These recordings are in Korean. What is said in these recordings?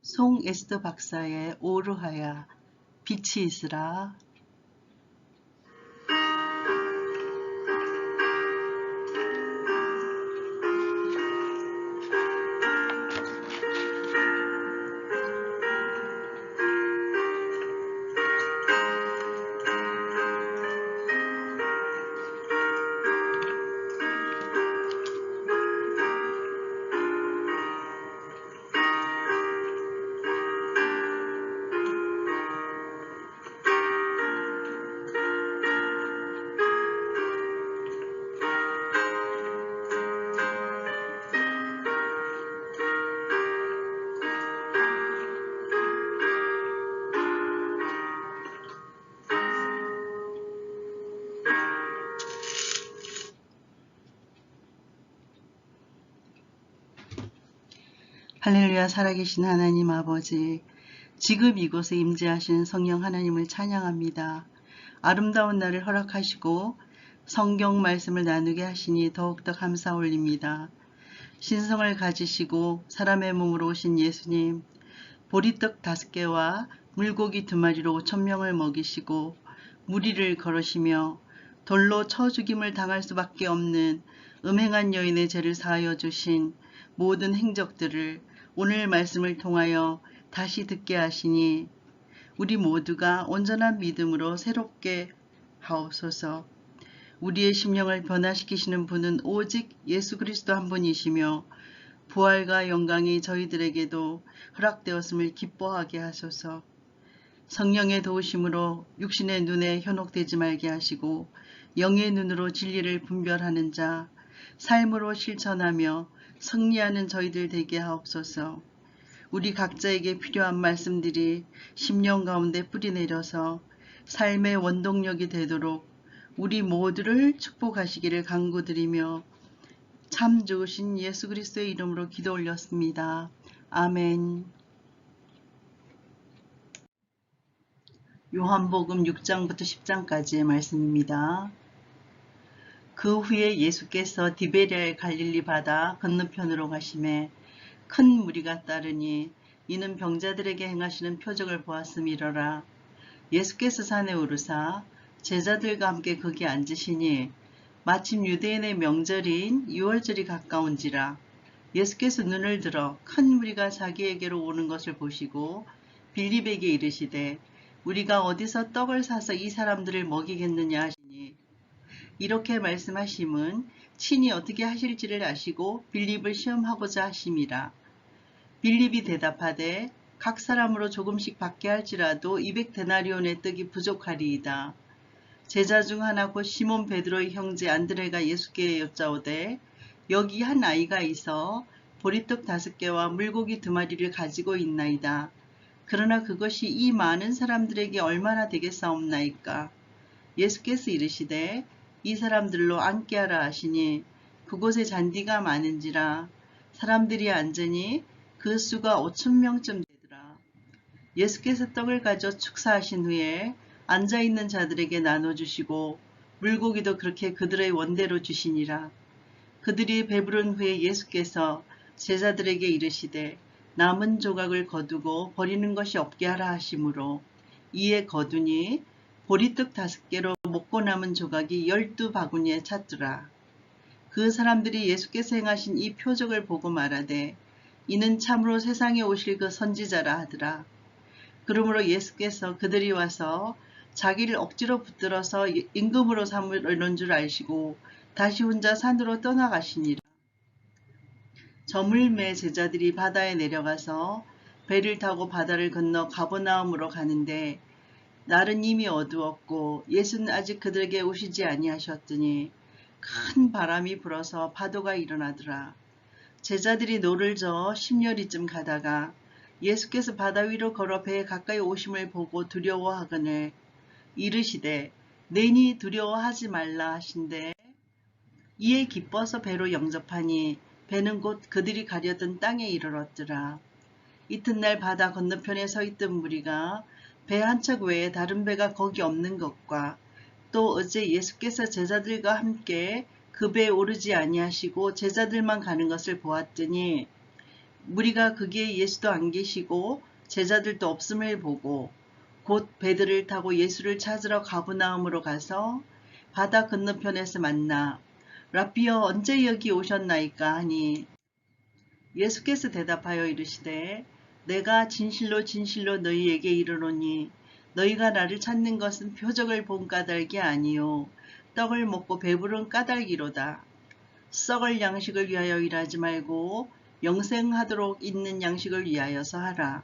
송 에스더 박사의 오르하야 빛이 있으라. 할렐루야. 살아계신 하나님 아버지, 지금 이곳에 임재하신 성령 하나님을 찬양합니다. 아름다운 날을 허락하시고 성경 말씀을 나누게 하시니 더욱더 감사 올립니다. 신성을 가지시고 사람의 몸으로 오신 예수님, 보리떡 5개와 물고기 2마리로 5,000명을 먹이시고 무리를 걸으시며 돌로 쳐 죽임을 당할 수밖에 없는 음행한 여인의 죄를 사하여 주신 모든 행적들을 오늘 말씀을 통하여 다시 듣게 하시니 우리 모두가 온전한 믿음으로 새롭게 하옵소서. 우리의 심령을 변화시키시는 분은 오직 예수 그리스도 한 분이시며 부활과 영광이 저희들에게도 허락되었음을 기뻐하게 하소서. 성령의 도우심으로 육신의 눈에 현혹되지 말게 하시고 영의 눈으로 진리를 분별하는 자, 삶으로 실천하며 승리하는 저희들 되게 하옵소서. 우리 각자에게 필요한 말씀들이 심령 가운데 뿌리내려서 삶의 원동력이 되도록 우리 모두를 축복하시기를 간구드리며 참 좋으신 예수 그리스도의 이름으로 기도 올렸습니다. 아멘. 요한복음 6장부터 10장까지의 말씀입니다. 그 후에 예수께서 디베랴의 갈릴리 바다 건너편으로 가시매 큰 무리가 따르니 이는 병자들에게 행하시는 표적을 보았음이러라. 예수께서 산에 오르사 제자들과 함께 거기 앉으시니 마침 유대인의 명절인 유월절이 가까운지라. 예수께서 눈을 들어 큰 무리가 자기에게로 오는 것을 보시고 빌립에게 이르시되 우리가 어디서 떡을 사서 이 사람들을 먹이겠느냐 하시니 이렇게 말씀하심은 친히 어떻게 하실지를 아시고 빌립을 시험하고자 하심이라. 빌립이 대답하되 각 사람으로 조금씩 받게 할지라도 200데나리온의 떡이 부족하리이다. 제자 중 하나 곧 시몬 베드로의 형제 안드레가 예수께 여짜오되 여기 한 아이가 있어 보리떡 5개와 물고기 2마리를 가지고 있나이다. 그러나 그것이 이 많은 사람들에게 얼마나 되겠사옵나이까. 예수께서 이르시되 이 사람들로 앉게 하라 하시니 그곳에 잔디가 많은지라. 사람들이 앉으니 그 수가 5,000명쯤 되더라. 예수께서 떡을 가져 축사하신 후에 앉아있는 자들에게 나눠주시고 물고기도 그렇게 그들의 원대로 주시니라. 그들이 배부른 후에 예수께서 제자들에게 이르시되 남은 조각을 거두고 버리는 것이 없게 하라 하시므로 이에 거두니 보리떡 5개로 먹고 남은 조각이 12바구니에 찼더라. 그 사람들이 예수께서 행하신 이 표적을 보고 말하되 이는 참으로 세상에 오실 그 선지자라 하더라. 그러므로 예수께서 그들이 와서 자기를 억지로 붙들어서 임금으로 삼으려는 줄 아시고 다시 혼자 산으로 떠나가시니라. 저물매 제자들이 바다에 내려가서 배를 타고 바다를 건너 가버나움으로 가는데 날은 이미 어두웠고 예수는 아직 그들에게 오시지 아니하셨더니 큰 바람이 불어서 파도가 일어나더라. 제자들이 노를 저어 10여리쯤 가다가 예수께서 바다 위로 걸어 배에 가까이 오심을 보고 두려워하거늘 이르시되 내니 두려워하지 말라 하신대 이에 기뻐서 배로 영접하니 배는 곧 그들이 가려던 땅에 이르렀더라. 이튿날 바다 건너편에 서 있던 무리가 배 한 척 외에 다른 배가 거기 없는 것과 또 어제 예수께서 제자들과 함께 그 배에 오르지 아니하시고 제자들만 가는 것을 보았더니 무리가 거기에 예수도 안 계시고 제자들도 없음을 보고 곧 배들을 타고 예수를 찾으러 가브나움으로 가서 바다 건너편에서 만나 라삐여 언제 여기 오셨나이까 하니 예수께서 대답하여 이르시되 내가 진실로 진실로 너희에게 이르노니 너희가 나를 찾는 것은 표적을 본 까닭이 아니요 떡을 먹고 배부른 까닭이로다. 썩을 양식을 위하여 일하지 말고 영생하도록 있는 양식을 위하여서 하라.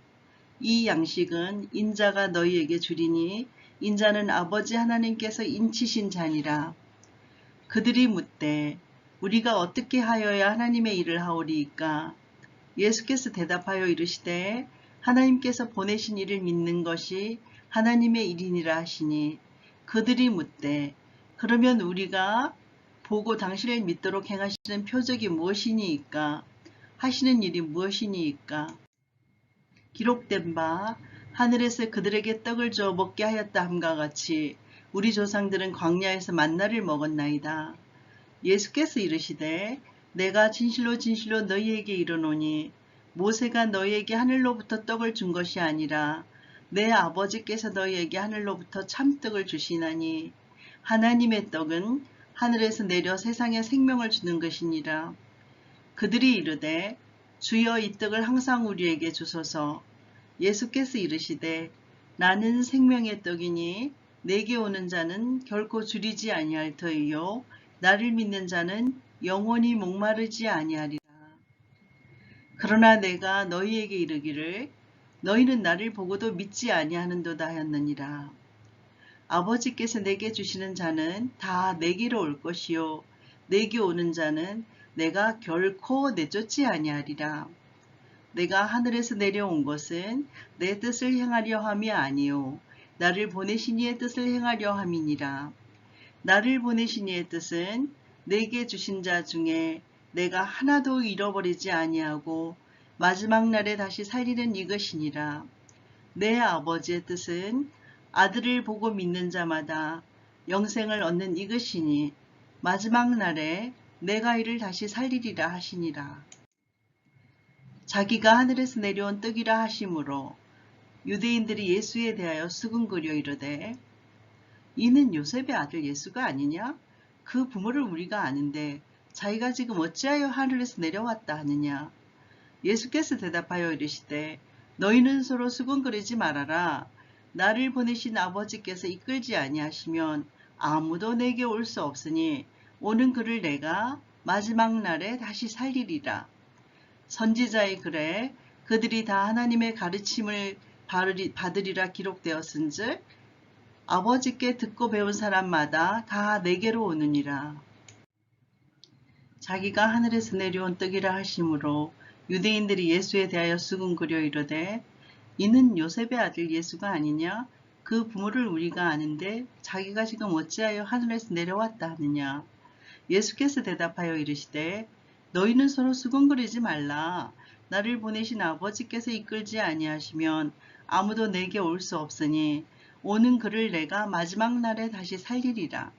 이 양식은 인자가 너희에게 주리니 인자는 아버지 하나님께서 인치신 자니라. 그들이 묻되 우리가 어떻게 하여야 하나님의 일을 하오리이까? 예수께서 대답하여 이르시되 하나님께서 보내신 이를 믿는 것이 하나님의 일이니라 하시니 그들이 묻되 그러면 우리가 보고 당신을 믿도록 행하시는 표적이 무엇이니이까? 하시는 일이 무엇이니이까? 기록된 바 하늘에서 그들에게 떡을 주어 먹게 하였다 함과 같이 우리 조상들은 광야에서 만나를 먹었나이다. 예수께서 이르시되 내가 진실로 진실로 너희에게 이르노니 모세가 너희에게 하늘로부터 떡을 준 것이 아니라 내 아버지께서 너희에게 하늘로부터 참떡을 주시나니 하나님의 떡은 하늘에서 내려 세상에 생명을 주는 것이니라. 그들이 이르되 주여 이 떡을 항상 우리에게 주소서. 예수께서 이르시되 나는 생명의 떡이니 내게 오는 자는 결코 줄이지 아니할 터이요 나를 믿는 자는 영원히 목마르지 아니하리라. 그러나 내가 너희에게 이르기를 너희는 나를 보고도 믿지 아니하는도다 하였느니라. 아버지께서 내게 주시는 자는 다 내게로 올 것이요 내게 오는 자는 내가 결코 내쫓지 아니하리라. 내가 하늘에서 내려온 것은 내 뜻을 행하려 함이 아니요 나를 보내신 이의 뜻을 행하려 함이니라. 나를 보내신 이의 뜻은 내게 주신 자 중에 내가 하나도 잃어버리지 아니하고 마지막 날에 다시 살리는 이것이니라. 내 아버지의 뜻은 아들을 보고 믿는 자마다 영생을 얻는 이것이니 마지막 날에 내가 이를 다시 살리리라 하시니라. 자기가 하늘에서 내려온 떡이라 하심으로 유대인들이 예수에 대하여 수군거려 이르되 이는 요셉의 아들 예수가 아니냐? 그 부모를 우리가 아는데 자기가 지금 어찌하여 하늘에서 내려왔다 하느냐? 예수께서 대답하여 이르시되 너희는 서로 수군거리지 말아라. 나를 보내신 아버지께서 이끌지 아니하시면 아무도 내게 올 수 없으니 오는 그를 내가 마지막 날에 다시 살리리라. 선지자의 글에 그들이 다 하나님의 가르침을 받으리라 기록되었은즉 아버지께 듣고 배운 사람마다 다 내게로 오느니라. 자기가 하늘에서 내려온 떡이라 하심으로 유대인들이 예수에 대하여 수군거려 이르되 이는 요셉의 아들 예수가 아니냐? 그 부모를 우리가 아는데 자기가 지금 어찌하여 하늘에서 내려왔다 하느냐? 예수께서 대답하여 이르시되 너희는 서로 수군거리지 말라. 나를 보내신 아버지께서 이끌지 아니하시면 아무도 내게 올 수 없으니 오는 그를 내가 마지막 날에 다시 살리리라.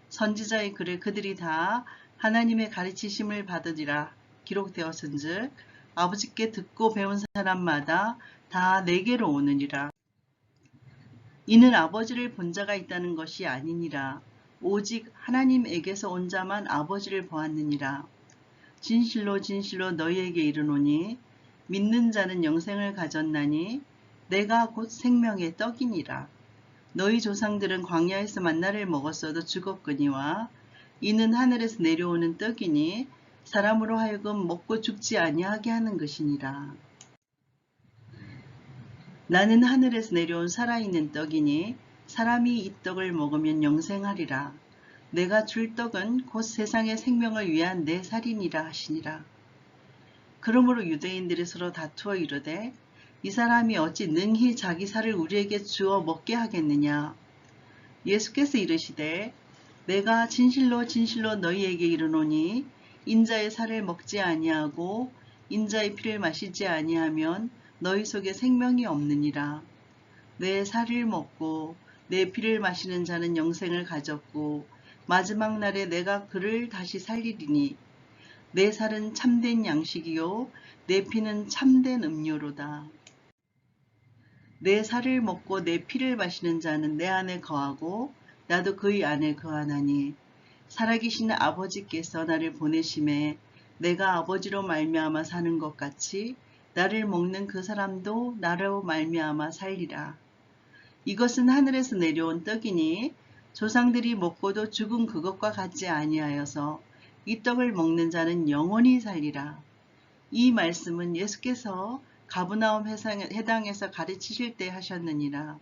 선지자의 글에 그들이 다 하나님의 가르치심을 받으리라 기록되었은즉 아버지께 듣고 배운 사람마다 다 내게로 오느니라. 이는 아버지를 본 자가 있다는 것이 아니니라. 오직 하나님에게서 온 자만 아버지를 보았느니라. 진실로 진실로 너희에게 이르노니 믿는 자는 영생을 가졌나니 내가 곧 생명의 떡이니라. 너희 조상들은 광야에서 만나를 먹었어도 죽었거니와 이는 하늘에서 내려오는 떡이니 사람으로 하여금 먹고 죽지 아니하게 하는 것이니라. 나는 하늘에서 내려온 살아있는 떡이니 사람이 이 떡을 먹으면 영생하리라. 내가 줄 떡은 곧 세상의 생명을 위한 내 살이니라 하시니라. 그러므로 유대인들이 서로 다투어 이르되 이 사람이 어찌 능히 자기 살을 우리에게 주어 먹게 하겠느냐. 예수께서 이르시되 내가 진실로 진실로 너희에게 이르노니 인자의 살을 먹지 아니하고 인자의 피를 마시지 아니하면 너희 속에 생명이 없느니라. 내 살을 먹고 내 피를 마시는 자는 영생을 가졌고 마지막 날에 내가 그를 다시 살리리니 내 살은 참된 양식이요 내 피는 참된 음료로다. 내 살을 먹고 내 피를 마시는 자는 내 안에 거하고 나도 그의 안에 거하나니 살아계신 아버지께서 나를 보내심에 내가 아버지로 말미암아 사는 것 같이 나를 먹는 그 사람도 나로 말미암아 살리라. 이것은 하늘에서 내려온 떡이니 조상들이 먹고도 죽은 그것과 같지 아니하여서 이 떡을 먹는 자는 영원히 살리라. 이 말씀은 예수께서 가브나움 해당에서 가르치실 때 하셨느니라.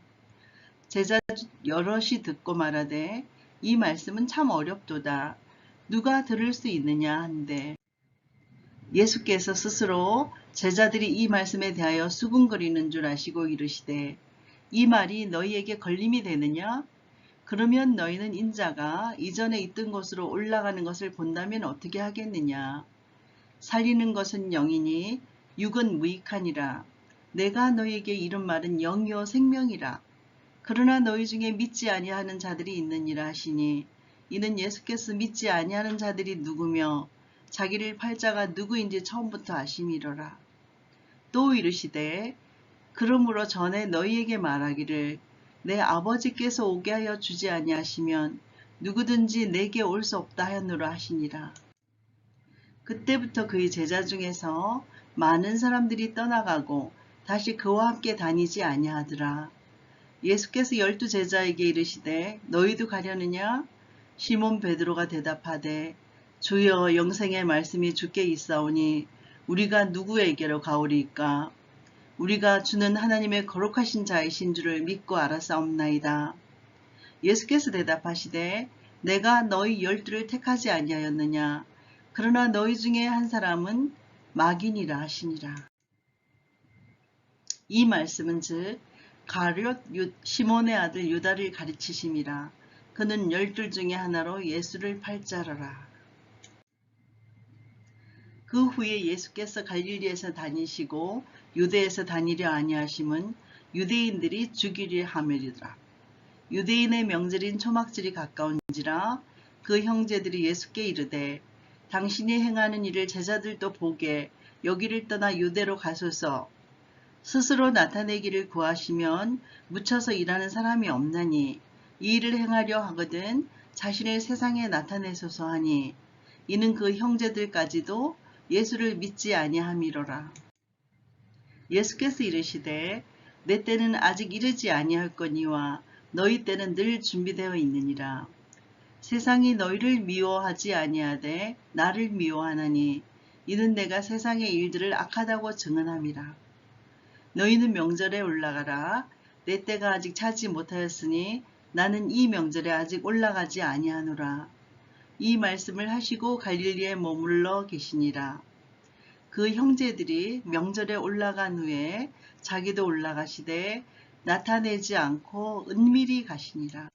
제자 여럿이 듣고 말하되 이 말씀은 참 어렵도다. 누가 들을 수 있느냐 한데 예수께서 스스로 제자들이 이 말씀에 대하여 수군거리는 줄 아시고 이르시되 이 말이 너희에게 걸림이 되느냐? 그러면 너희는 인자가 이전에 있던 곳으로 올라가는 것을 본다면 어떻게 하겠느냐? 살리는 것은 영이니 육은 무익하니라. 내가 너희에게 이른 말은 영이요 생명이라. 그러나 너희 중에 믿지 아니하는 자들이 있느니라 하시니 이는 예수께서 믿지 아니하는 자들이 누구며 자기를 팔 자가 누구인지 처음부터 아심이로라. 또 이르시되 그러므로 전에 너희에게 말하기를 내 아버지께서 오게 하여 주지 아니하시면 누구든지 내게 올 수 없다 하였노라 하시니라. 그때부터 그의 제자 중에서 많은 사람들이 떠나가고 다시 그와 함께 다니지 아니하더라. 예수께서 12 제자에게 이르시되 너희도 가려느냐? 시몬 베드로가 대답하되 주여 영생의 말씀이 주께 있사오니 우리가 누구에게로 가오리이까? 우리가 주는 하나님의 거룩하신 자이신 줄을 믿고 알았사옵나이다. 예수께서 대답하시되 내가 너희 12를 택하지 아니하였느냐? 그러나 너희 중에 한 사람은 마귀니라 하시니라. 이 말씀은 즉 가룟 시몬의 아들 유다를 가르치심이라. 그는 12 중에 하나로 예수를 팔 자라라. 그 후에 예수께서 갈릴리에서 다니시고 유대에서 다니려 아니하심은 유대인들이 죽이려 함이리라. 유대인의 명절인 초막절이 가까운지라 그 형제들이 예수께 이르되 당신이 행하는 일을 제자들도 보게 여기를 떠나 유대로 가소서. 스스로 나타내기를 구하시면 묻혀서 일하는 사람이 없나니 이 일을 행하려 하거든 자신을 세상에 나타내소서 하니 이는 그 형제들까지도 예수를 믿지 아니함이로라. 예수께서 이르시되 내 때는 아직 이르지 아니하였거니와 너희 때는 늘 준비되어 있느니라. 세상이 너희를 미워하지 아니하되 나를 미워하나니 이는 내가 세상의 일들을 악하다고 증언함이라. 너희는 명절에 올라가라. 내 때가 아직 차지 못하였으니 나는 이 명절에 아직 올라가지 아니하노라. 이 말씀을 하시고 갈릴리에 머물러 계시니라. 그 형제들이 명절에 올라간 후에 자기도 올라가시되 나타내지 않고 은밀히 가시니라.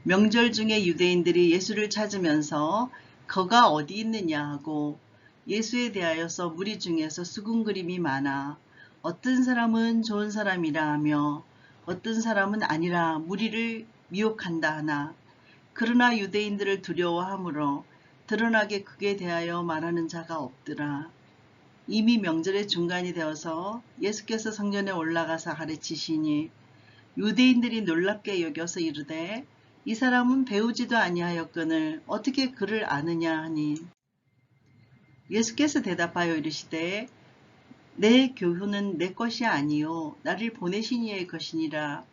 명절 중에 유대인들이 예수를 찾으면서 그가 어디 있느냐 하고 예수에 대하여서 무리 중에서 수군거림이 많아 어떤 사람은 좋은 사람이라 하며 어떤 사람은 아니라 무리를 미혹한다 하나 그러나 유대인들을 두려워하므로 드러나게 그에 대하여 말하는 자가 없더라. 이미 명절의 중간이 되어서 예수께서 성전에 올라가서 가르치시니 유대인들이 놀랍게 여겨서 이르되 이 사람은 배우지도 아니하였거늘 어떻게 그를 아느냐 하니 예수께서 대답하여 이르시되 내 교훈은 내 것이 아니요 나를 보내신 이의 것이니라.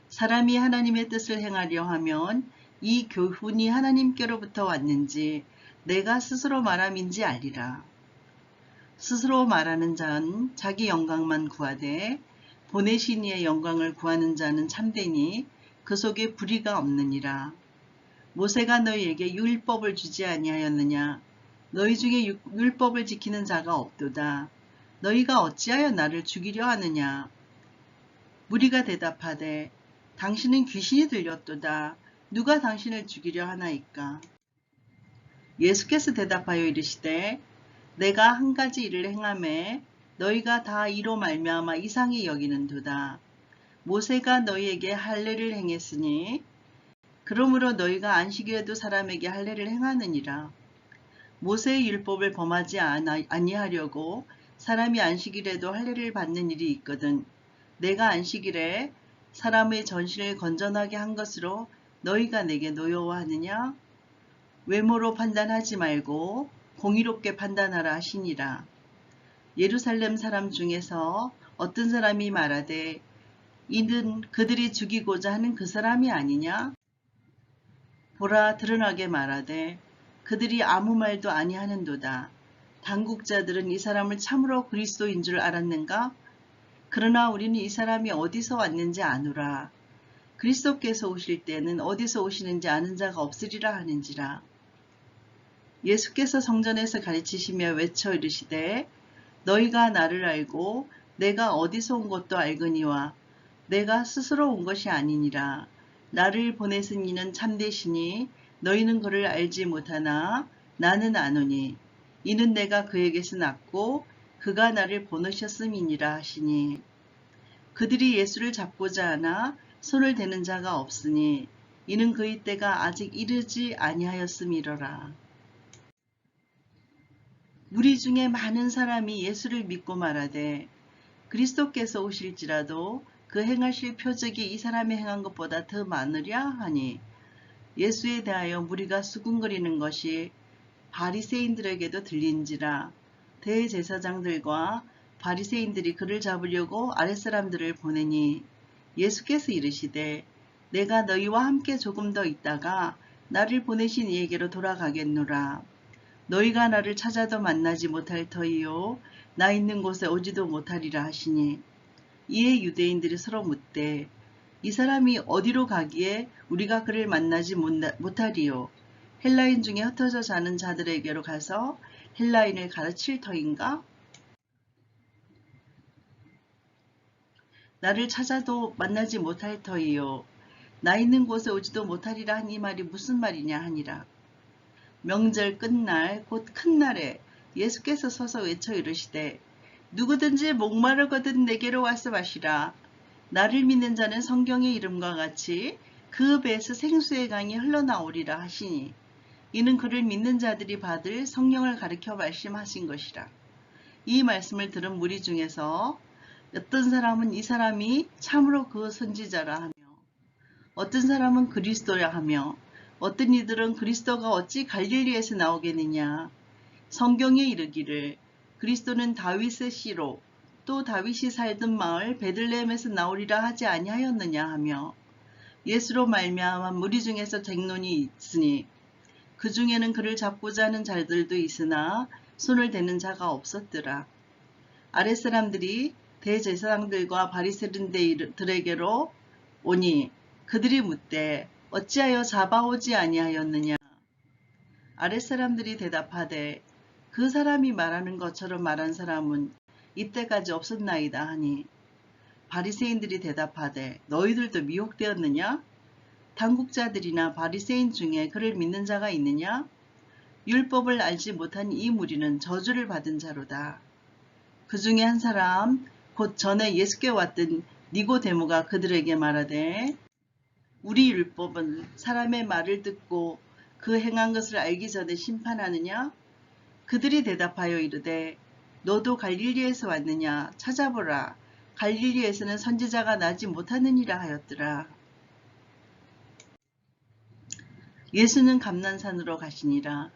사람이 하나님의 뜻을 행하려 하면 이 교훈이 하나님께로부터 왔는지 내가 스스로 말함인지 알리라. 스스로 말하는 자는 자기 영광만 구하되 보내신 이의 영광을 구하는 자는 참되니 그 속에 불의가 없느니라. 모세가 너희에게 율법을 주지 아니하였느냐? 너희 중에 율법을 지키는 자가 없도다. 너희가 어찌하여 나를 죽이려 하느냐? 무리가 대답하되 당신은 귀신이 들렸도다. 누가 당신을 죽이려 하나이까? 예수께서 대답하여 이르시되 내가 한 가지 일을 행하매 너희가 다 이로 말미암아 이상히 여기는도다. 모세가 너희에게 할례를 행했으니 그러므로 너희가 안식일에도 사람에게 할례를 행하느니라. 모세의 율법을 범하지 아니하려고 사람이 안식일에도 할례를 받는 일이 있거든. 내가 안식일에 사람의 전신을 건전하게 한 것으로 너희가 내게 노여워하느냐? 외모로 판단하지 말고 공의롭게 판단하라 하시니라. 예루살렘 사람 중에서 어떤 사람이 말하되 이는 그들이 죽이고자 하는 그 사람이 아니냐? 보라, 드러나게 말하되 그들이 아무 말도 아니하는도다. 당국자들은 이 사람을 참으로 그리스도인 줄 알았는가? 그러나 우리는 이 사람이 어디서 왔는지 아노라. 그리스도께서 오실 때는 어디서 오시는지 아는 자가 없으리라 하는지라. 예수께서 성전에서 가르치시며 외쳐 이르시되 너희가 나를 알고 내가 어디서 온 것도 알거니와 내가 스스로 온 것이 아니니라. 나를 보내신 이는 참되시니 너희는 그를 알지 못하나 나는 아노니 이는 내가 그에게서 났고 그가 나를 보내셨음이니라 하시니 그들이 예수를 잡고자 하나 손을 대는 자가 없으니 이는 그의 때가 아직 이르지 아니하였음이로라. 무리 중에 많은 사람이 예수를 믿고 말하되 그리스도께서 오실지라도 그 행하실 표적이 이 사람이 행한 것보다 더 많으랴 하니 예수에 대하여 무리가 수군거리는 것이 바리새인들에게도 들린지라. 대제사장들과 바리새인들이 그를 잡으려고 아랫사람들을 보내니 예수께서 이르시되 내가 너희와 함께 조금 더 있다가 나를 보내신 이에게로 돌아가겠노라. 너희가 나를 찾아도 만나지 못할 터이요 나 있는 곳에 오지도 못하리라 하시니 이에 유대인들이 서로 묻되 이 사람이 어디로 가기에 우리가 그를 만나지 못하리요? 헬라인 중에 흩어져 사는 자들에게로 가서 헬라인을 가르칠 터인가? 나를 찾아도 만나지 못할 터이요 나 있는 곳에 오지도 못하리라 한 이 말이 무슨 말이냐 하니라. 명절 끝날 곧 큰 날에 예수께서 서서 외쳐 이르시되 누구든지 목마르거든 내게로 와서 마시라. 나를 믿는 자는 성경의 이름과 같이 그 배에서 생수의 강이 흘러나오리라 하시니 이는 그를 믿는 자들이 받을 성령을 가리켜 말씀하신 것이라. 이 말씀을 들은 무리 중에서 어떤 사람은 이 사람이 참으로 그 선지자라 하며 어떤 사람은 그리스도라 하며 어떤 이들은 그리스도가 어찌 갈릴리에서 나오겠느냐. 성경에 이르기를 그리스도는 다윗의 씨로 또 다윗이 살던 마을 베들레헴에서 나오리라 하지 아니하였느냐 하며 예수로 말미암아 무리 중에서 쟁론이 있으니 그 중에는 그를 잡고자 하는 자들도 있으나 손을 대는 자가 없었더라. 아랫사람들이 대제사장들과 바리새인들에게로 오니 그들이 묻되 어찌하여 잡아오지 아니하였느냐. 아랫사람들이 대답하되 그 사람이 말하는 것처럼 말한 사람은 이때까지 없었나이다 하니 바리새인들이 대답하되 너희들도 미혹되었느냐? 당국자들이나 바리새인 중에 그를 믿는 자가 있느냐? 율법을 알지 못한 이 무리는 저주를 받은 자로다. 그 중에 한 사람 곧 전에 예수께 왔던 니고데모가 그들에게 말하되 우리 율법은 사람의 말을 듣고 그 행한 것을 알기 전에 심판하느냐? 그들이 대답하여 이르되 너도 갈릴리에서 왔느냐? 찾아보라. 갈릴리에서는 선지자가 나지 못하느니라 하였더라. 예수는 감난산으로 가시니라.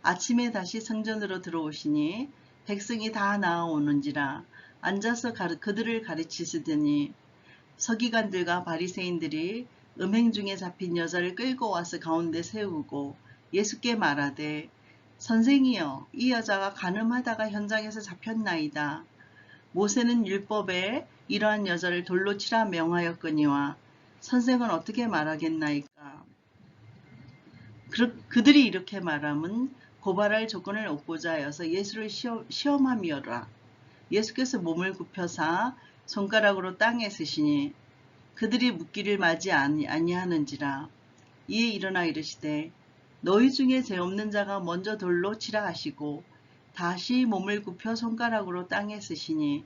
아침에 다시 성전으로 들어오시니 백성이 다 나아오는지라 앉아서 그들을 가르치시더니 서기관들과 바리새인들이 음행 중에 잡힌 여자를 끌고 와서 가운데 세우고 예수께 말하되 선생이여 이 여자가 간음하다가 현장에서 잡혔나이다. 모세는 율법에 이러한 여자를 돌로 치라 명하였거니와 선생은 어떻게 말하겠나이까. 그들이 이렇게 말함은 고발할 조건을 얻고자 하여서 예수를 시험함이어라. 예수께서 몸을 굽혀사 손가락으로 땅에 쓰시니 그들이 묻기를 마지 아니하는지라. 이에 일어나 이르시되 너희 중에 죄 없는 자가 먼저 돌로 치라 하시고 다시 몸을 굽혀 손가락으로 땅에 쓰시니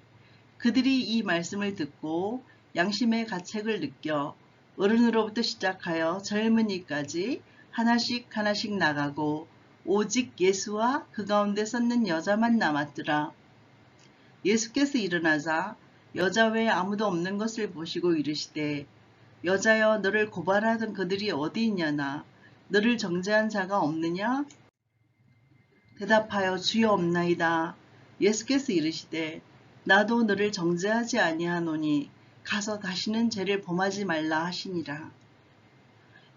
그들이 이 말씀을 듣고 양심의 가책을 느껴 어른으로부터 시작하여 젊은이까지 하나씩 하나씩 나가고 오직 예수와 그 가운데 섰는 여자만 남았더라. 예수께서 일어나사 여자 외에 아무도 없는 것을 보시고 이르시되 여자여 너를 고발하던 그들이 어디 있냐나 너를 정죄한 자가 없느냐? 대답하여 주여 없나이다. 예수께서 이르시되 나도 너를 정죄하지 아니하노니 가서 다시는 죄를 범하지 말라 하시니라.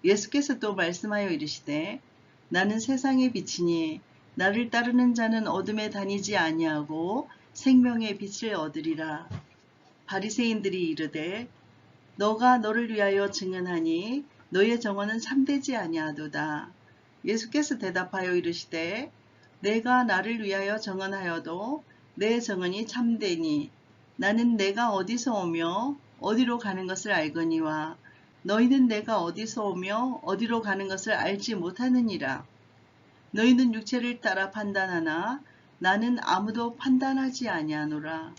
예수께서 또 말씀하여 이르시되 나는 세상의 빛이니 나를 따르는 자는 어둠에 다니지 아니하고 생명의 빛을 얻으리라. 바리새인들이 이르되 너가 너를 위하여 증언하니 너의 정언은 참되지 아니하도다. 예수께서 대답하여 이르시되 내가 나를 위하여 정언하여도 내 정언이 참되니 나는 내가 어디서 오며 어디로 가는 것을 알거니와 너희는 내가 어디서 오며 어디로 가는 것을 알지 못하느니라. 너희는 육체를 따라 판단하나 나는 아무도 판단하지 아니하노라.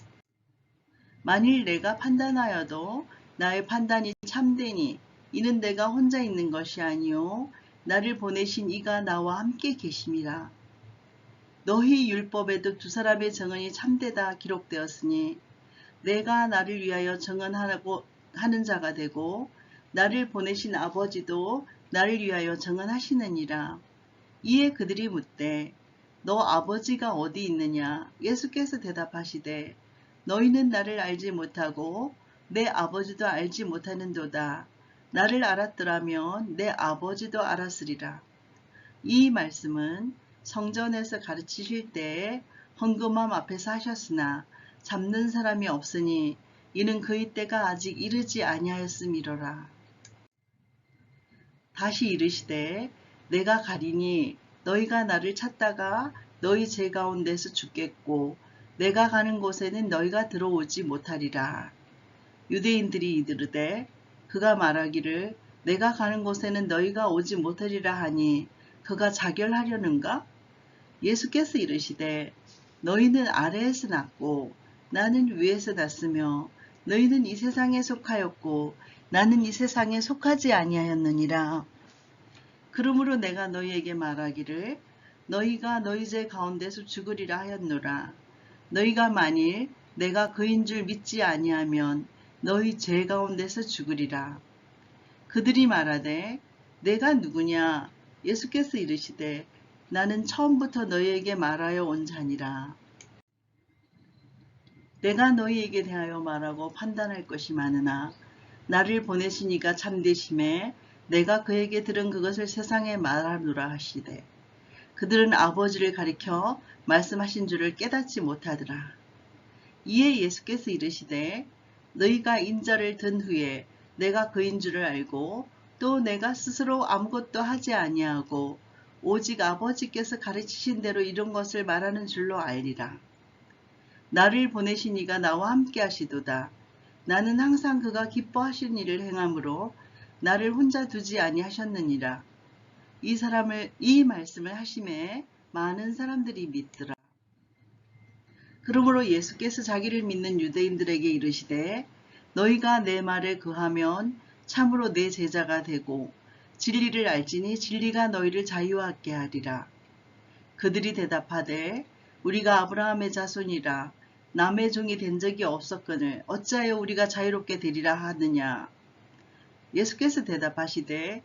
만일 내가 판단하여도 나의 판단이 참되니 이는 내가 혼자 있는 것이 아니요 나를 보내신 이가 나와 함께 계심이라. 너희 율법에도 두 사람의 증언이 참되다 기록되었으니 내가 나를 위하여 증언하고 하는 자가 되고 나를 보내신 아버지도 나를 위하여 증언하시느니라. 이에 그들이 묻되 너 아버지가 어디 있느냐? 예수께서 대답하시되 너희는 나를 알지 못하고 내 아버지도 알지 못하는도다. 나를 알았더라면 내 아버지도 알았으리라. 이 말씀은 성전에서 가르치실 때에 헌금함 앞에서 하셨으나 잡는 사람이 없으니 이는 그의 때가 아직 이르지 아니하였음이로라. 다시 이르시되 내가 가리니 너희가 나를 찾다가 너희 제 가운데서 죽겠고 내가 가는 곳에는 너희가 들어오지 못하리라. 유대인들이 이르되 그가 말하기를 내가 가는 곳에는 너희가 오지 못하리라 하니 그가 자결하려는가? 예수께서 이르시되 너희는 아래에서 났고 나는 위에서 났으며 너희는 이 세상에 속하였고 나는 이 세상에 속하지 아니하였느니라. 그러므로 내가 너희에게 말하기를 너희가 너희 제 가운데서 죽으리라 하였노라. 너희가 만일 내가 그인 줄 믿지 아니하면 너희 죄 가운데서 죽으리라. 그들이 말하되 내가 누구냐? 예수께서 이르시되 나는 처음부터 너희에게 말하여 온 자니라. 내가 너희에게 대하여 말하고 판단할 것이 많으나 나를 보내신 이가 참되심에 내가 그에게 들은 그것을 세상에 말하노라 하시되 그들은 아버지를 가리켜 말씀하신 줄을 깨닫지 못하더라. 이에 예수께서 이르시되 너희가 인자를 든 후에 내가 그인 줄을 알고 또 내가 스스로 아무것도 하지 아니하고 오직 아버지께서 가르치신 대로 이런 것을 말하는 줄로 알리라. 나를 보내신 이가 나와 함께 하시도다. 나는 항상 그가 기뻐하신 일을 행함으로 나를 혼자 두지 아니하셨느니라. 이 말씀을 하심에 많은 사람들이 믿더라. 그러므로 예수께서 자기를 믿는 유대인들에게 이르시되 너희가 내 말에 거하면 참으로 내 제자가 되고 진리를 알지니 진리가 너희를 자유하게 하리라. 그들이 대답하되 우리가 아브라함의 자손이라 남의 종이 된 적이 없었거늘 어찌하여 우리가 자유롭게 되리라 하느냐. 예수께서 대답하시되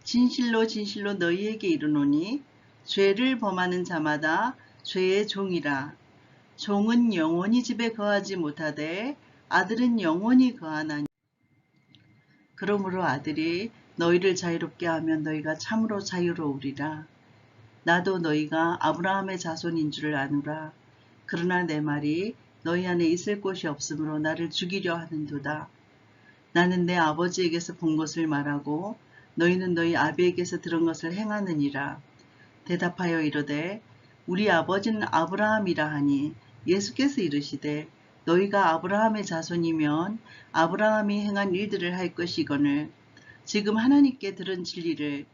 진실로 진실로 너희에게 이르노니 죄를 범하는 자마다 죄의 종이라. 종은 영원히 집에 거하지 못하되 아들은 영원히 거하나니. 그러므로 아들이 너희를 자유롭게 하면 너희가 참으로 자유로우리라. 나도 너희가 아브라함의 자손인 줄을 아노라. 그러나 내 말이 너희 안에 있을 곳이 없으므로 나를 죽이려 하는도다. 나는 내 아버지에게서 본 것을 말하고 너희는 너희 아비에게서 들은 것을 행하느니라. 대답하여 이르되 우리 아버지는 아브라함이라 하니 예수께서 이르시되 너희가 아브라함의 자손이면 아브라함이 행한 일들을 할 것이거늘 지금 하나님께 들은 진리를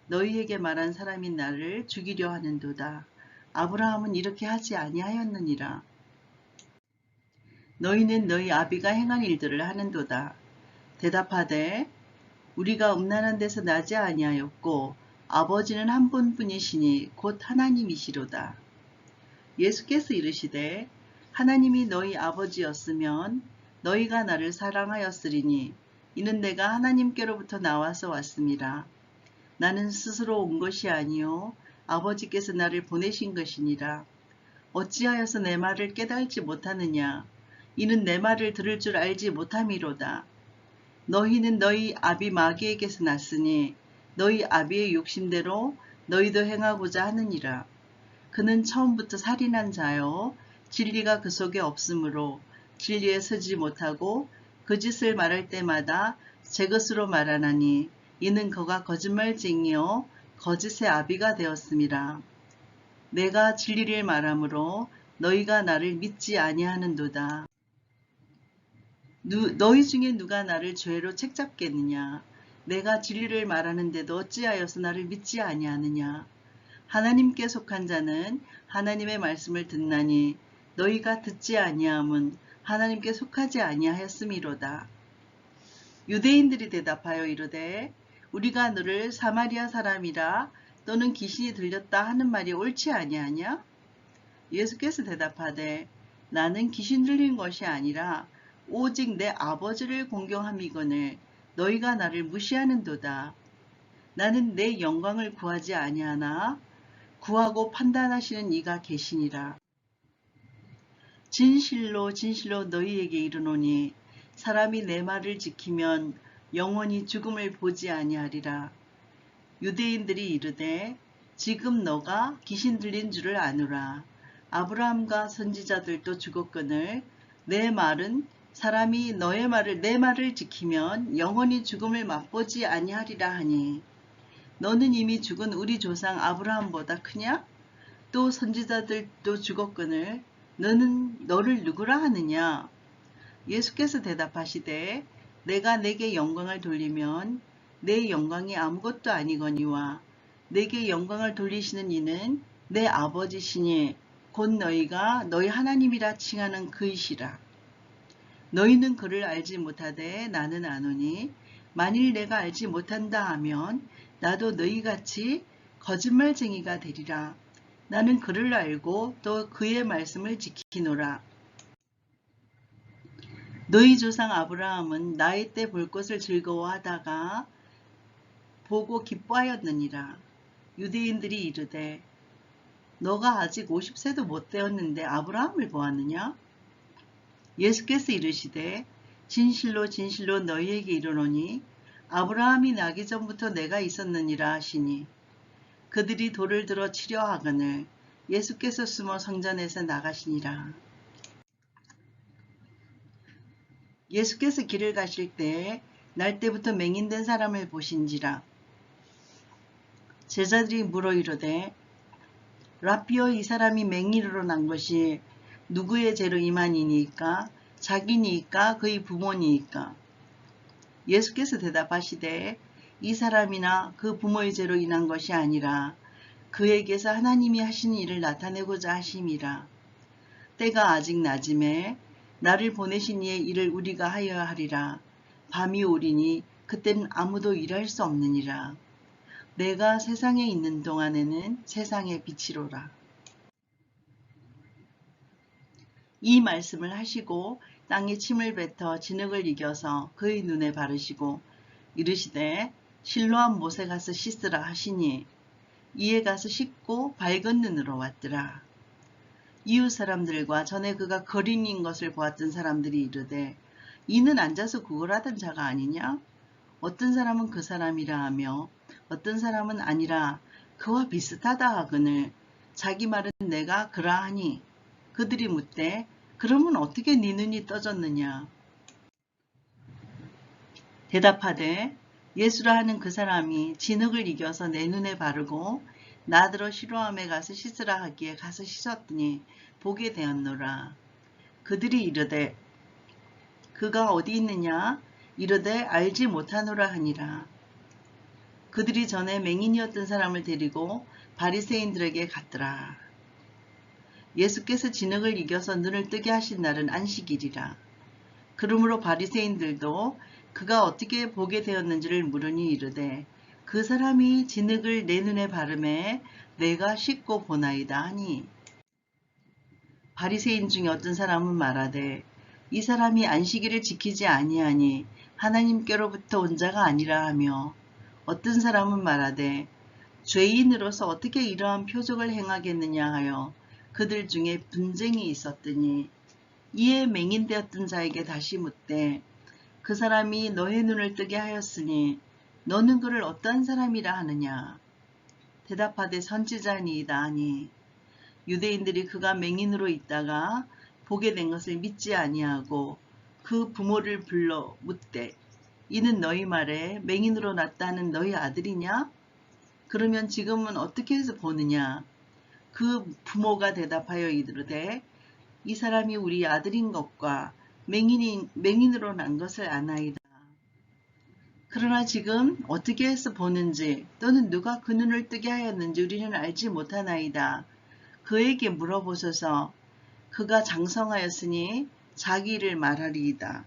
너희에게 말한 사람인 나를 죽이려 하는도다. 아브라함은 이렇게 하지 아니하였느니라. 너희는 너희 아비가 행한 일들을 하는도다. 대답하되 우리가 음란한 데서 나지 아니하였고 아버지는 한 분뿐이시니 곧 하나님이시로다. 예수께서 이르시되 하나님이 너희 아버지였으면 너희가 나를 사랑하였으리니 이는 내가 하나님께로부터 나와서 왔음이라. 나는 스스로 온 것이 아니요 아버지께서 나를 보내신 것이니라. 어찌하여서 내 말을 깨달지 못하느냐. 이는 내 말을 들을 줄 알지 못함이로다. 너희는 너희 아비 마귀에게서 났으니 너희 아비의 욕심대로 너희도 행하고자 하느니라. 그는 처음부터 살인한 자요 진리가 그 속에 없으므로 진리에 서지 못하고 거짓을 말할 때마다 제 것으로 말하나니 이는 그가 거짓말쟁이요 거짓의 아비가 되었음이라. 내가 진리를 말하므로 너희가 나를 믿지 아니하는도다. 너희 중에 누가 나를 죄로 책잡겠느냐. 내가 진리를 말하는데도 어찌하여서 나를 믿지 아니하느냐. 하나님께 속한 자는 하나님의 말씀을 듣나니 너희가 듣지 아니함은 하나님께 속하지 아니하였음이로다. 유대인들이 대답하여 이르되 우리가 너를 사마리아 사람이라 또는 귀신이 들렸다 하는 말이 옳지 아니하냐? 예수께서 대답하되 나는 귀신 들린 것이 아니라 오직 내 아버지를 공경함이거늘 너희가 나를 무시하는도다. 나는 내 영광을 구하지 아니하나 구하고 판단하시는 이가 계시니라. 진실로 진실로 너희에게 이르노니 사람이 내 말을 지키면 영원히 죽음을 보지 아니하리라. 유대인들이 이르되 지금 너가 귀신 들린 줄을 아노라. 아브라함과 선지자들도 죽었거늘 내 말은 사람이 내 말을 지키면 영원히 죽음을 맛보지 아니하리라 하니 너는 이미 죽은 우리 조상 아브라함보다 크냐? 또 선지자들도 죽었거늘 너를 누구라 하느냐? 예수께서 대답하시되 내가 내게 영광을 돌리면 내 영광이 아무것도 아니거니와 내게 영광을 돌리시는 이는 내 아버지시니 곧 너희가 너희 하나님이라 칭하는 그이시라. 너희는 그를 알지 못하되 나는 아노니 만일 내가 알지 못한다 하면 나도 너희같이 거짓말쟁이가 되리라. 나는 그를 알고 또 그의 말씀을 지키노라. 너희 조상 아브라함은 나이 때 볼 것을 즐거워하다가 보고 기뻐하였느니라. 유대인들이 이르되 너가 아직 50세도 못 되었는데 아브라함을 보았느냐? 예수께서 이르시되 진실로 진실로 너희에게 이르노니 아브라함이 나기 전부터 내가 있었느니라 하시니 그들이 돌을 들어 치려 하거늘 예수께서 숨어 성전에서 나가시니라. 예수께서 길을 가실 때에 날 때부터 맹인된 사람을 보신지라. 제자들이 물어 이르되 라삐어 이 사람이 맹인으로 난 것이 누구의 죄로 임하니이까 자기니이까 그의 부모니이까. 예수께서 대답하시되 이 사람이나 그 부모의 죄로 인한 것이 아니라 그에게서 하나님이 하신 일을 나타내고자 하심이라. 때가 아직 낮음에 나를 보내신 이의 일을 우리가 하여야 하리라. 밤이 오리니 그때는 아무도 일할 수 없느니라. 내가 세상에 있는 동안에는 세상의 빛이로라. 이 말씀을 하시고 땅에 침을 뱉어 진흙을 이겨서 그의 눈에 바르시고 이르시되 실로암 못에 가서 씻으라 하시니 이에 가서 씻고 밝은 눈으로 왔더라. 이웃 사람들과 전에 그가 거린인 것을 보았던 사람들이 이르되 이는 앉아서 구걸하던 자가 아니냐? 어떤 사람은 그 사람이라 하며 어떤 사람은 아니라 그와 비슷하다 하거늘 자기 말은 내가 그러하니 그들이 묻되 그러면 어떻게 네 눈이 떠졌느냐? 대답하되 예수라 하는 그 사람이 진흙을 이겨서 내 눈에 바르고 나더러 시로암에 가서 씻으라 하기에 가서 씻었더니 보게 되었노라. 그들이 이르되 그가 어디 있느냐? 이르되 알지 못하노라 하니라. 그들이 전에 맹인이었던 사람을 데리고 바리새인들에게 갔더라. 예수께서 진흙을 이겨서 눈을 뜨게 하신 날은 안식일이라. 그러므로 바리새인들도 그가 어떻게 보게 되었는지를 물으니 이르되 그 사람이 진흙을 내 눈에 바르매 내가 씻고 보나이다 하니 바리새인 중에 어떤 사람은 말하되 이 사람이 안식일을 지키지 아니하니 하나님께로부터 온 자가 아니라 하며 어떤 사람은 말하되 죄인으로서 어떻게 이러한 표적을 행하겠느냐 하여 그들 중에 분쟁이 있었더니 이에 맹인되었던 자에게 다시 묻되 그 사람이 너의 눈을 뜨게 하였으니 너는 그를 어떠한 사람이라 하느냐 대답하되 선지자니이다 하니 유대인들이 그가 맹인으로 있다가 보게 된 것을 믿지 아니하고 그 부모를 불러 묻되 이는 너희 말에 맹인으로 났다는 너희 아들이냐? 그러면 지금은 어떻게 해서 보느냐? 그 부모가 대답하여 이르되 이 사람이 우리 아들인 것과 맹인으로 난 것을 아나이다. 그러나 지금 어떻게 해서 보는지 또는 누가 그 눈을 뜨게 하였는지 우리는 알지 못하나이다. 그에게 물어보소서. 그가 장성하였으니 자기 일을 말하리이다.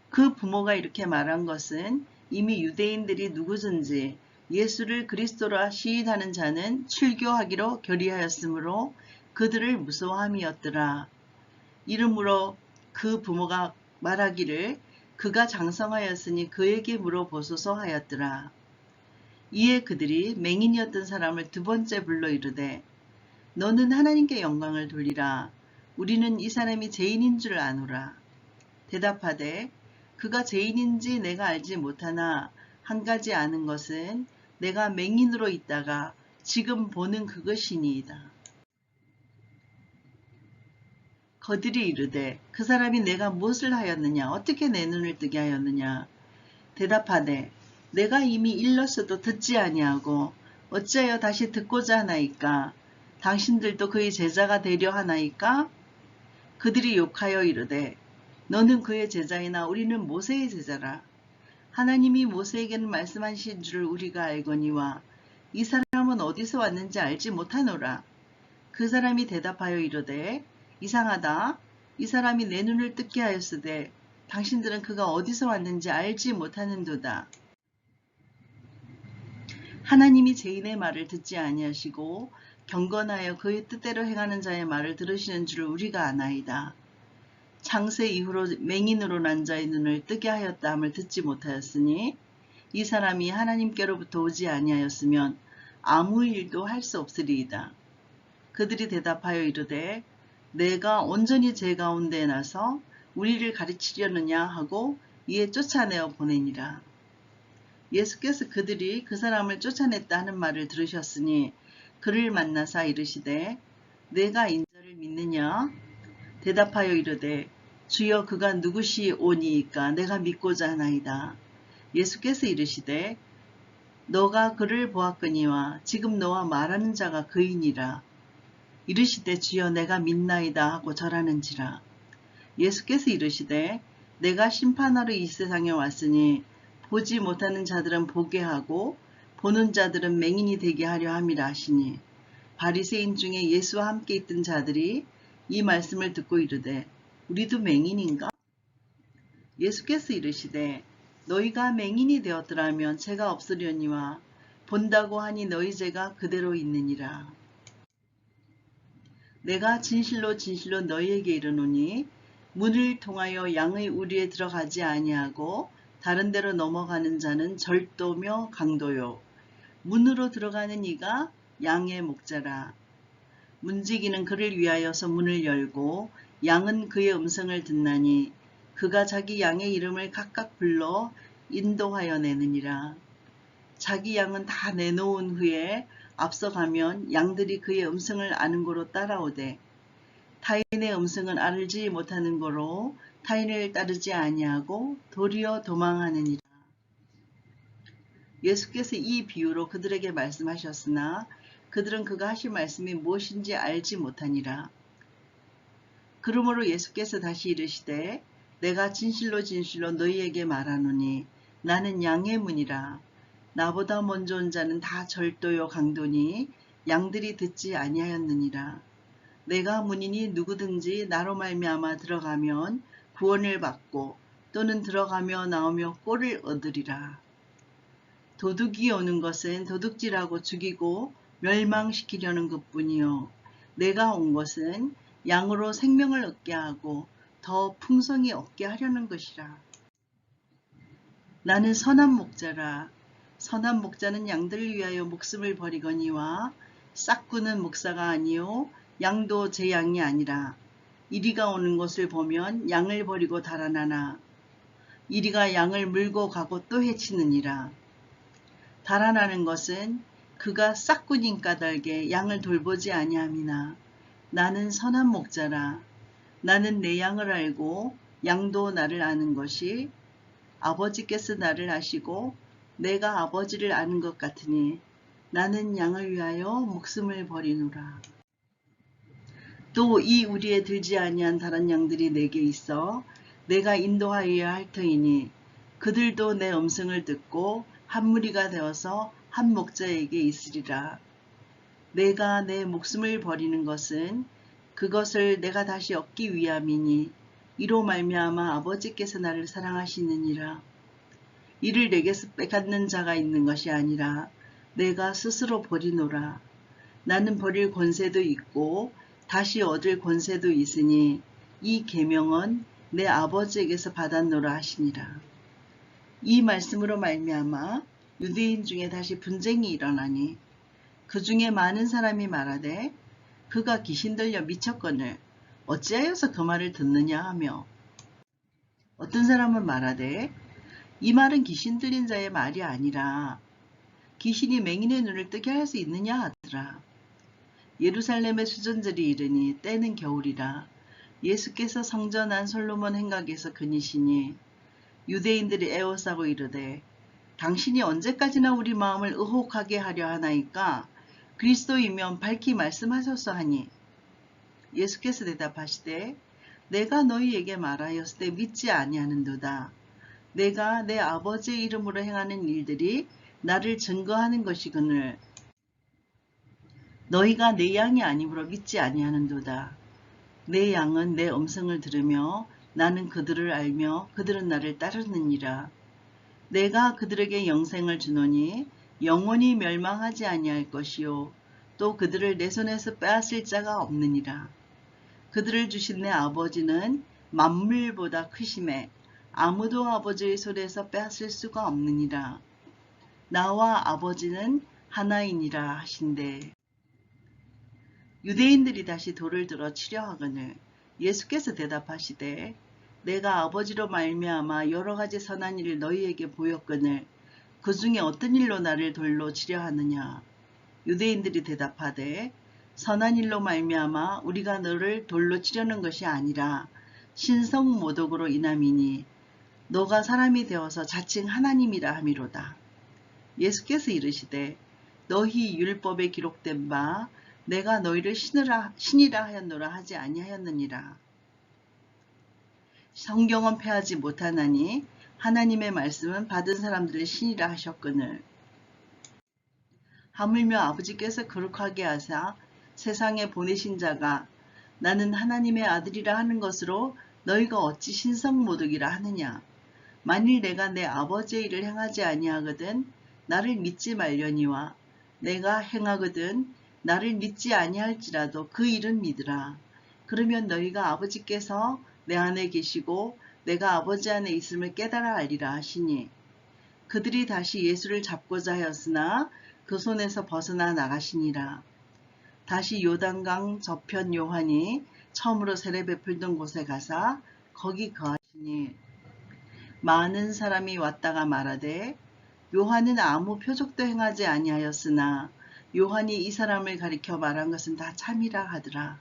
그 부모가 이렇게 말한 것은 이미 유대인들이 누구든지 예수를 그리스도라 시인하는 자는 출교하기로 결의하였으므로 그들을 무서워함이었더라. 이러므로 그 부모가 말하기를 그가 장성하였으니 그에게 물어보소서 하였더라. 이에 그들이 맹인이었던 사람을 두 번째 불러 이르되 너는 하나님께 영광을 돌리라. 우리는 이 사람이 죄인인 줄 아노라. 대답하되 그가 죄인인지 내가 알지 못하나 한 가지 아는 것은 내가 맹인으로 있다가 지금 보는 그것이니이다. 그들이 이르되 그 사람이 내가 무엇을 하였느냐 어떻게 내 눈을 뜨게 하였느냐 대답하되 내가 이미 일렀어도 듣지 아니하고 어찌하여 다시 듣고자 하나이까 당신들도 그의 제자가 되려 하나이까 그들이 욕하여 이르되 너는 그의 제자이나 우리는 모세의 제자라 하나님이 모세에게는 말씀하신 줄을 우리가 알거니와 이 사람은 어디서 왔는지 알지 못하노라. 그 사람이 대답하여 이르되 이상하다. 이 사람이 내 눈을 뜨게 하였으되 당신들은 그가 어디서 왔는지 알지 못하는도다. 하나님이 죄인의 말을 듣지 아니하시고 경건하여 그의 뜻대로 행하는 자의 말을 들으시는 줄을 우리가 아나이다. 창세 이후로 맹인으로 난 자의 눈을 뜨게 하였다 함을 듣지 못하였으니 이 사람이 하나님께로부터 오지 아니하였으면 아무 일도 할 수 없으리이다. 그들이 대답하여 이르되 내가 온전히 죄 가운데 나서 우리를 가르치려느냐 하고 이에 쫓아내어 보내니라. 예수께서 그들이 그 사람을 쫓아냈다 하는 말을 들으셨으니 그를 만나사 이르시되 내가 인자를 믿느냐? 대답하여 이르되 주여 그가 누구시오니이까 내가 믿고자 하나이다. 예수께서 이르시되 너가 그를 보았거니와 지금 너와 말하는 자가 그이니라. 이르시되 주여 내가 믿나이다 하고 절하는지라. 예수께서 이르시되 내가 심판하러 이 세상에 왔으니 보지 못하는 자들은 보게 하고 보는 자들은 맹인이 되게 하려 함이라 하시니 바리새인 중에 예수와 함께 있던 자들이 이 말씀을 듣고 이르되 우리도 맹인인가? 예수께서 이르시되 너희가 맹인이 되었더라면 죄가 없으려니와 본다고 하니 너희 죄가 그대로 있느니라. 내가 진실로 진실로 너희에게 이르노니 문을 통하여 양의 우리에 들어가지 아니하고 다른 데로 넘어가는 자는 절도며 강도요. 문으로 들어가는 이가 양의 목자라. 문지기는 그를 위하여서 문을 열고 양은 그의 음성을 듣나니 그가 자기 양의 이름을 각각 불러 인도하여 내느니라. 자기 양은 다 내놓은 후에 앞서가면 양들이 그의 음성을 아는 고로 따라오되 타인의 음성은 알지 못하는 고로 타인을 따르지 아니하고 도리어 도망하느니라. 예수께서 이 비유로 그들에게 말씀하셨으나 그들은 그가 하신 말씀이 무엇인지 알지 못하니라. 그러므로 예수께서 다시 이르시되 내가 진실로 진실로 너희에게 말하노니 나는 양의 문이라. 나보다 먼저 온 자는 다 절도요 강도니 양들이 듣지 아니하였느니라. 내가 문이니 누구든지 나로 말미암아 들어가면 구원을 받고 또는 들어가며 나오며 꼴을 얻으리라. 도둑이 오는 것은 도둑질하고 죽이고 멸망시키려는 것뿐이요. 내가 온 것은 양으로 생명을 얻게 하고 더 풍성히 얻게 하려는 것이라. 나는 선한 목자라. 선한 목자는 양들을 위하여 목숨을 버리거니와 싹구는 목사가 아니요 양도 제 양이 아니라. 이리가 오는 것을 보면 양을 버리고 달아나나 이리가 양을 물고 가고 또 해치느니라. 달아나는 것은 그가 싹군인 까닭에 양을 돌보지 아니함이나 나는 선한 목자라. 나는 내 양을 알고 양도 나를 아는 것이 아버지께서 나를 아시고 내가 아버지를 아는 것 같으니 나는 양을 위하여 목숨을 버리노라. 또 이 우리에 들지 아니한 다른 양들이 내게 있어 내가 인도하여야 할 터이니 그들도 내 음성을 듣고 한 무리가 되어서 한 목자에게 있으리라. 내가 내 목숨을 버리는 것은 그것을 내가 다시 얻기 위함이니 이로 말미암아 아버지께서 나를 사랑하시느니라. 이를 내게서 빼앗는 자가 있는 것이 아니라 내가 스스로 버리노라. 나는 버릴 권세도 있고 다시 얻을 권세도 있으니 이 계명은 내 아버지에게서 받았노라 하시니라. 이 말씀으로 말미암아 유대인 중에 다시 분쟁이 일어나니 그 중에 많은 사람이 말하되 그가 귀신 들려 미쳤거늘 어찌하여서 그 말을 듣느냐 하며 어떤 사람은 말하되 이 말은 귀신 들린 자의 말이 아니라 귀신이 맹인의 눈을 뜨게 할 수 있느냐 하더라. 예루살렘의 수전절이 이르니 때는 겨울이라. 예수께서 성전 안 솔로몬 행각에서 거니시니 유대인들이 애워싸고 이르되 당신이 언제까지나 우리 마음을 의혹하게 하려 하나이까 그리스도이면 밝히 말씀하소서 하니 예수께서 대답하시되 내가 너희에게 말하였을 때 믿지 아니하는도다. 내가 내 아버지의 이름으로 행하는 일들이 나를 증거하는 것이거늘 너희가 내 양이 아니므로 믿지 아니하는도다. 내 양은 내 음성을 들으며 나는 그들을 알며 그들은 나를 따르느니라. 내가 그들에게 영생을 주노니 영원히 멸망하지 아니할 것이요 또 그들을 내 손에서 빼앗을 자가 없느니라. 그들을 주신 내 아버지는 만물보다 크심에 아무도 아버지의 손에서 빼앗을 수가 없느니라. 나와 아버지는 하나이니라 하신대. 유대인들이 다시 돌을 들어 치려 하거늘 예수께서 대답하시되 내가 아버지로 말미암아 여러 가지 선한 일을 너희에게 보였거늘 그 중에 어떤 일로 나를 돌로 치려 하느냐. 유대인들이 대답하되 선한 일로 말미암아 우리가 너를 돌로 치려는 것이 아니라 신성모독으로 인함이니 너가 사람이 되어서 자칭 하나님이라 함이로다. 예수께서 이르시되 너희 율법에 기록된 바 내가 너희를 신이라 하였노라 하지 아니하였느니라. 성경은 패하지 못하나니 하나님의 말씀은 받은 사람들을 신이라 하셨거늘 하물며 아버지께서 거룩하게 하사 세상에 보내신 자가 나는 하나님의 아들이라 하는 것으로 너희가 어찌 신성모독이라 하느냐. 만일 내가 내 아버지의 일을 행하지 아니하거든 나를 믿지 말려니와 내가 행하거든 나를 믿지 아니할지라도 그 일은 믿으라. 그러면 너희가 아버지께서 내 안에 계시고 내가 아버지 안에 있음을 깨달아 알리라 하시니 그들이 다시 예수를 잡고자 하였으나 그 손에서 벗어나 나가시니라. 다시 요단강 저편 요한이 처음으로 세례 베풀던 곳에 가사 거기 거하시니 많은 사람이 왔다가 말하되 요한은 아무 표적도 행하지 아니하였으나 요한이 이 사람을 가리켜 말한 것은 다 참이라 하더라.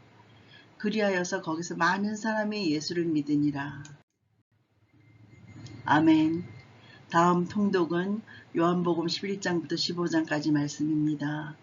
그리하여서 거기서 많은 사람이 예수를 믿으니라. 아멘. 다음 통독은 요한복음 11장부터 15장까지 말씀입니다.